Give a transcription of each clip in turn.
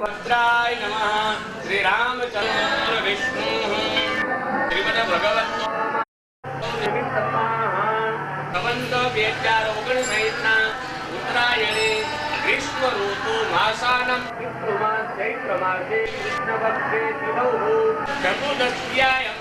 वीरभद्राय नमः। श्री रामचंद्र विष्णु श्रीमद भगवत संवंत 2019 उत्तरायणे ग्रीष्म ऋतु मासानं पितृमास चैत्रमासे कृष्णपक्षे तिथौ चतुर्दश्यायां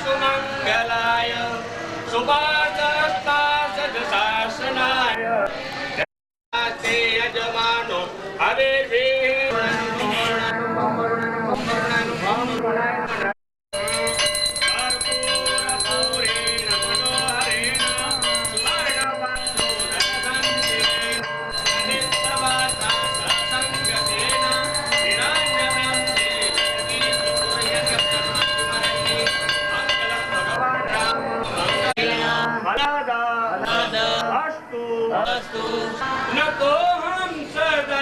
सुमंगलाय सुभाषस्तासदशासनाय ते यजमानो हरे अस्तु न तो हम सदा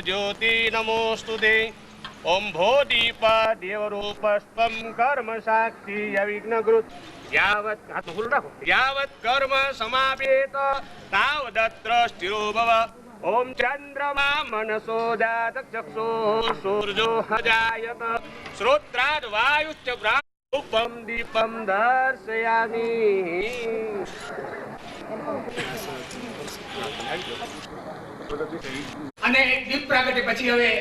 ज्योति नमोस्तुते। ओम भो दीप देवरूपस्त्वं कर्म साक्षी अविघ्नकृत यावत् हाथ फूल रखो यावत् कर्म समापेत तावदत्र स्थिरो भव। ओम चंद्रमा मनसो जात चक्षु सूर्यो हजायत श्रोत्राद् वायुश्च ब्रह्मोपम दीपम दर्शयामि। અને દીપ પ્રાગટ્ય પછી હવે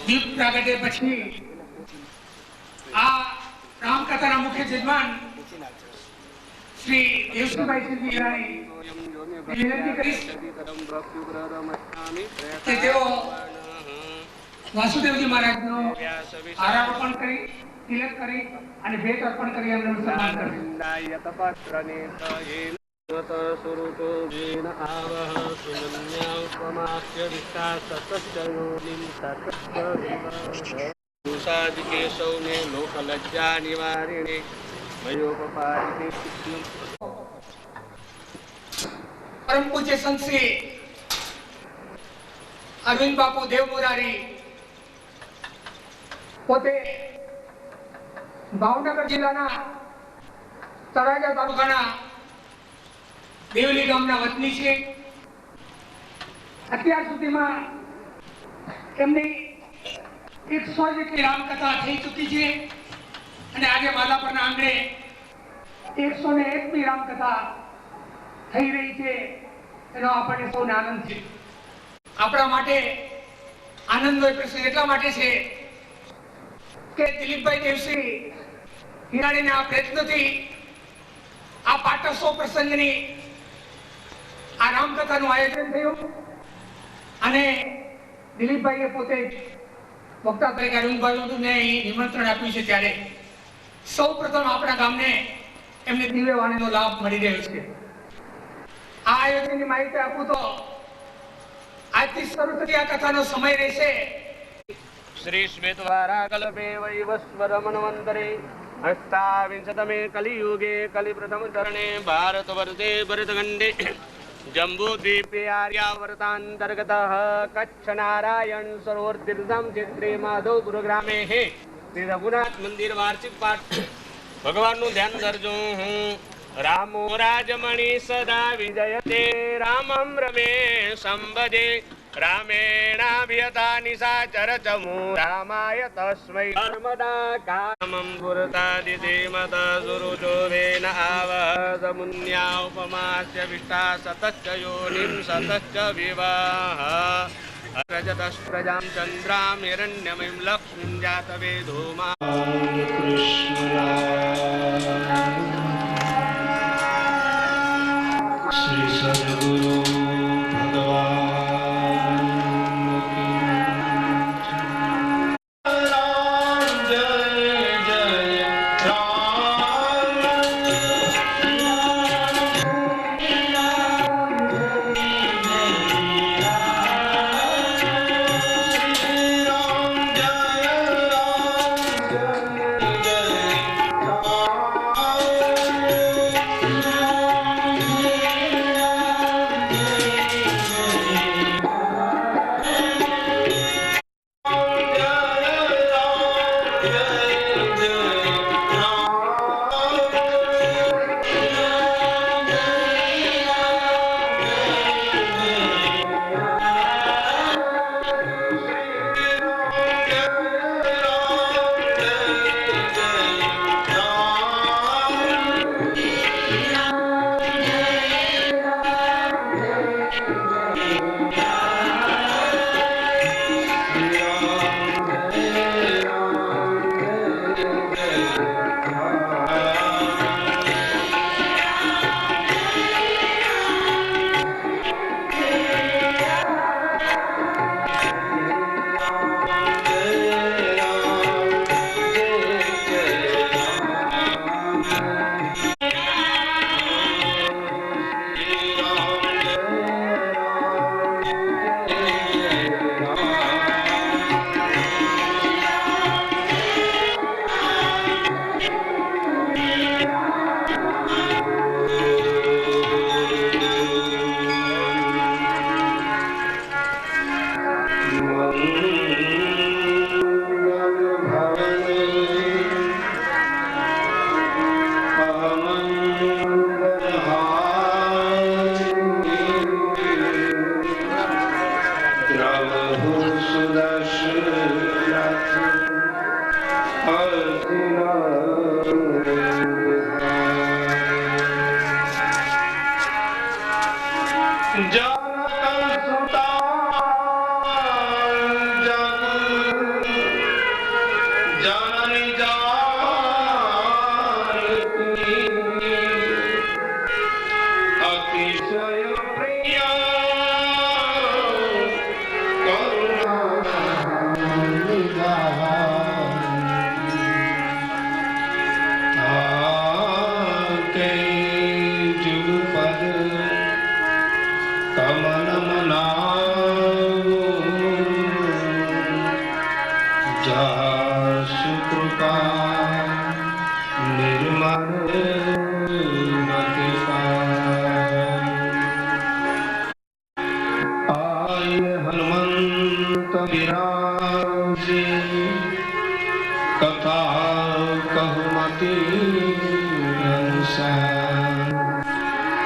દીપ પ્રાગટ્ય પછી આ રામકથાના મુખ્ય યજમાન શ્રી દેવસિંહભાઈ સિંહજી હિરાણી વિનંતી કરીશ કે તેઓ વાસુદેવજી મહારાજનો આરાધન કરી તિલક કરી અને ભેટ અર્પણ કરી એમનું સન્માન કરે. પરમ પૂજ્ય સંત શ્રી અરવિંદ બાપુ દેવ મુરારી પોતે ભાવનગર જિલ્લાના તળાજા તાલુકાના દેવલી ગામના વતની છે. અત્યાર સુધીમાં એમની 100 જેટલી રામકથા થઈ ચૂકી છે અને આજે માધાપરના આંગણે 101મી રામકથા થઈ રહી છે. એનો આપણને સૌને આનંદ છે. આપણા માટે આનંદનો પ્રશ્ન એટલા માટે છે કે દિલીપભાઈ દેવસિંહ હિરાણીના પ્રયત્નોથી આ પાટોત્સવ પ્રસંગની આ રામકથાનું આયોજન થયું અને દિલીપભાઈએ પોતે વક્તા તરીકે અરવિંદભાઈને નિમંત્રણ આપ્યું છે. ત્યારે સૌ પ્રથમ આપણા ગામને એમને દિવ્ય વાણીનો લાભ મળી રહ્યો છે. આ આયોજનની માહિતી આપું તો આજથી શરૂ થતી આ કથાનો સમય રહેશે श्री श्वेतवारा कल्पे वैवस्वर मनवंतरे अष्टाविंशतमे कलियुगे कलिप्रथम चरणे भारतवर्षे भरतखंडे जम्बूद्वीपे आर्यावर्तांतर्गतः कच्छ नारायण सरोवर तीर्थम क्षेत्रे माधवपुर ग्रामे हे श्री रघुनाथ मंदिर वार्षिक पाठ भगवान नु ध्यान धरजो हूँ. रामो राजमणि सदा विजयते रामं रमे संभजे रामेणाभियता निशाचर चमू रामाय तस्मै नर्मदा कामं पुरतादिते मत सुरुचोरेण आवह समुन्या उपमास्य विष्टा सतश्च योनिं सतश्च विवाह रजतस्प्रजां चन्द्रां हिरण्यमयीं लक्ष्मीं जातवेदो मा श्री सद्गुरु भगवान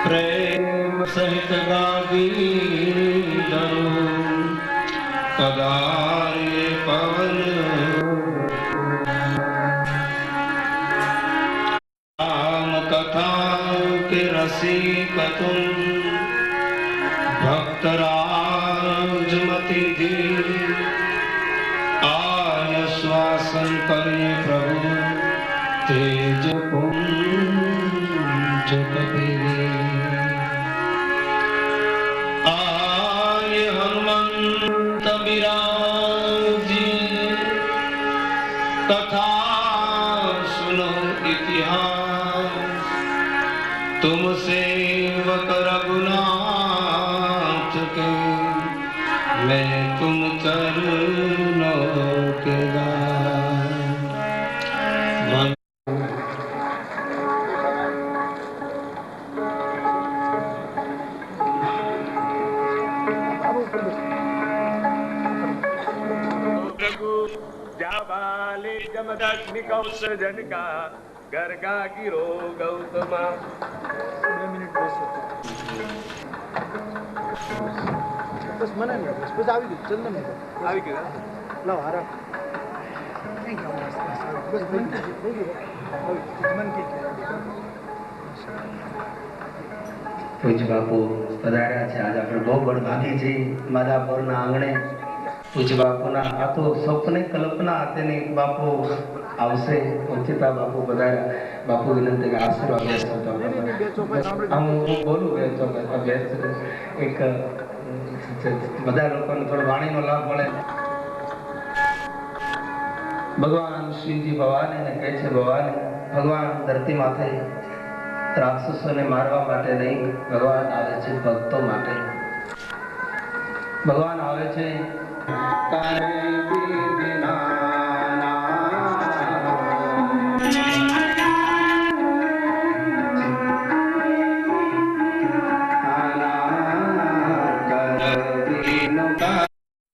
प्रेम सहित गावी पदारे पवन राम कथा के रसिक तुम भक्तराज मति दी आय श्वासन करे प्रभु तेज पुंज कपिले आय हनुमंत बिराजी कथा सुनो इतिहास तुम सेवक रघुनाथ के मैं तुम चरणों के दास। जमदग्नि कौशजन का गर्गा गिरो गौतमा। बस मना नहीं बस આવી ગયું ચંદન આવી ગયું લાવ હારા થેન્ક યુ બસ થઈ ગયું મન કી પૂજ બાપુ પધાર્યા છે આજે આપણે બહુ બળભાગી છે માધાપુરના આંગણે પૂજ બાપુના આ તો સ્વપ્ને કલ્પના હતી ને બાપુ આવશે ઓચિતા બાપુ પધાર્યા બાપુ વિનંતી કે આશીર્વાદ હું બોલું બે ચોક્કસ એક બધા લોકોને થોડો વાણીનો લાભ મળે ભગવાન શિવજી ભવાનીને કહે છે ભવાની ભગવાન ધરતી માથે રાક્ષસોને મારવા માટે નહીં ભગવાન આવે છે ભક્તો માટે ભગવાન આવે છે